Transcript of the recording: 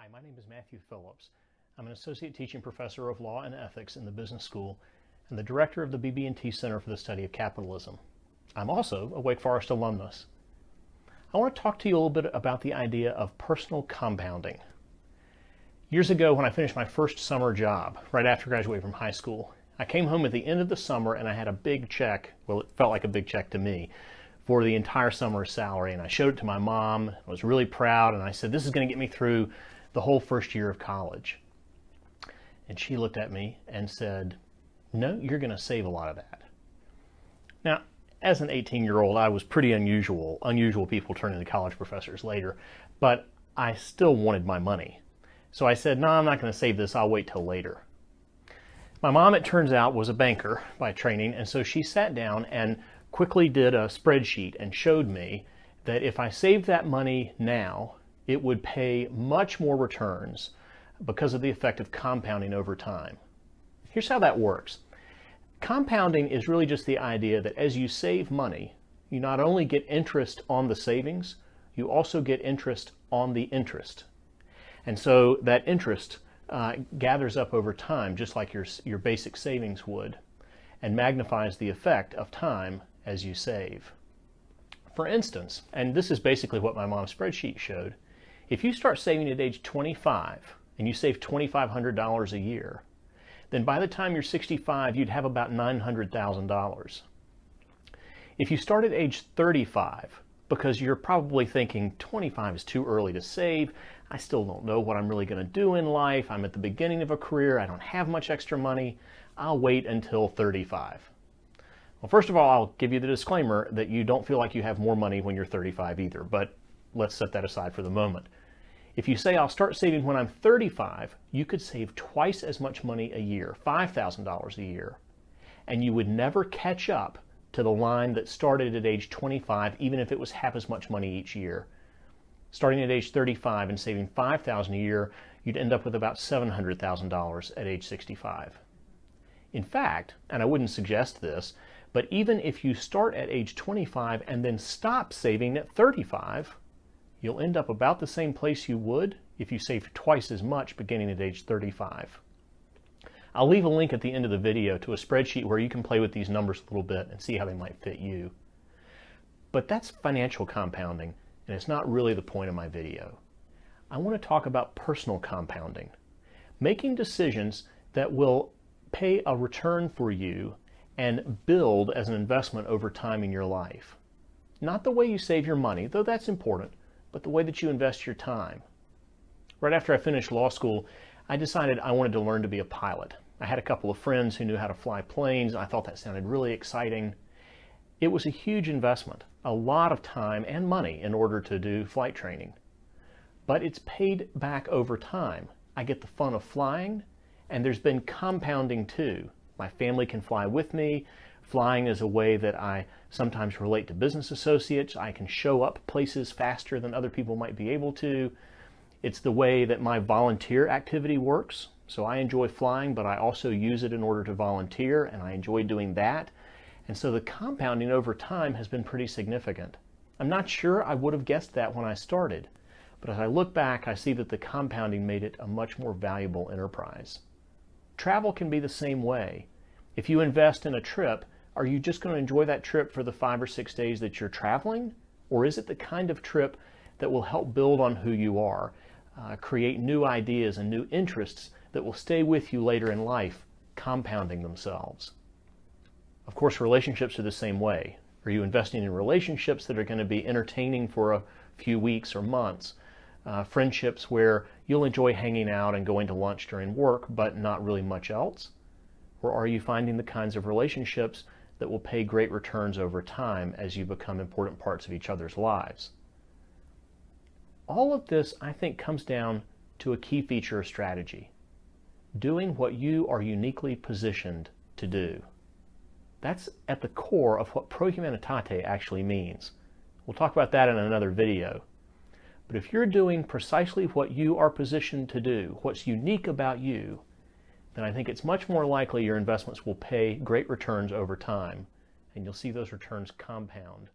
Hi, my name is Matthew Phillips. I'm an Associate Teaching Professor of Law and Ethics in the Business School and the Director of the BB&T Center for the Study of Capitalism. I'm also a Wake Forest alumnus. I want to talk to you a little bit about the idea of personal compounding. Years ago, when I finished my first summer job, right after graduating from high school, I came home at the end of the summer and I had a big check, well, it felt like a big check to me, for the entire summer's salary. And I showed it to my mom. I was really proud, and I said, this is going to get me through the whole first year of college. And she looked at me and said, no, you're going to save a lot of that. Now, as an 18-year-old, I was pretty unusual. Unusual people turn into college professors later, but I still wanted my money. So I said, no, I'm not going to save this. I'll wait till later. My mom, it turns out, was a banker by training, and so she sat down and quickly did a spreadsheet and showed me that if I saved that money now, it would pay much more returns because of the effect of compounding over time. Here's how that works. Compounding is really just the idea that as you save money, you not only get interest on the savings, you also get interest on the interest. And so that interest gathers up over time, just like your basic savings would, and magnifies the effect of time as you save. For instance, and this is basically what my mom's spreadsheet showed, if you start saving at age 25 and you save $2,500 a year, then by the time you're 65, you'd have about $900,000. If you start at age 35, because you're probably thinking 25 is too early to save, I still don't know what I'm really going to do in life, I'm at the beginning of a career, I don't have much extra money, I'll wait until 35. Well, first of all, I'll give you the disclaimer that you don't feel like you have more money when you're 35 either, but let's set that aside for the moment. If you say, I'll start saving when I'm 35, you could save twice as much money a year, $5,000 a year, and you would never catch up to the line that started at age 25, even if it was half as much money each year. Starting at age 35 and saving $5,000 a year, you'd end up with about $700,000 at age 65. In fact, and I wouldn't suggest this, but even if you start at age 25 and then stop saving at 35, you'll end up about the same place you would if you saved twice as much beginning at age 35. I'll leave a link at the end of the video to a spreadsheet where you can play with these numbers a little bit and see how they might fit you. But that's financial compounding, and it's not really the point of my video. I want to talk about personal compounding, making decisions that will pay a return for you and build as an investment over time in your life. Not the way you save your money, though that's important, but the way that you invest your time. Right after I finished law school, I decided I wanted to learn to be a pilot. I had a couple of friends who knew how to fly planes, and I thought that sounded really exciting. It was a huge investment, a lot of time and money in order to do flight training. But it's paid back over time. I get the fun of flying, and there's been compounding too. My family can fly with me. Flying is a way that I sometimes relate to business associates. I can show up places faster than other people might be able to. It's the way that my volunteer activity works. So I enjoy flying, but I also use it in order to volunteer, and I enjoy doing that. And so the compounding over time has been pretty significant. I'm not sure I would have guessed that when I started, but as I look back, I see that the compounding made it a much more valuable enterprise. Travel can be the same way. If you invest in a trip, are you just going to enjoy that trip for the 5 or 6 days that you're traveling? Or is it the kind of trip that will help build on who you are, create new ideas and new interests that will stay with you later in life, compounding themselves? Of course, relationships are the same way. Are you investing in relationships that are going to be entertaining for a few weeks or months? Friendships where you'll enjoy hanging out and going to lunch during work, but not really much else? Or are you finding the kinds of relationships that will pay great returns over time as you become important parts of each other's lives? All of this, I think, comes down to a key feature of strategy: doing what you are uniquely positioned to do. That's at the core of what pro humanitate actually means. We'll talk about that in another video. But if you're doing precisely what you are positioned to do, what's unique about you, then I think it's much more likely your investments will pay great returns over time, and you'll see those returns compound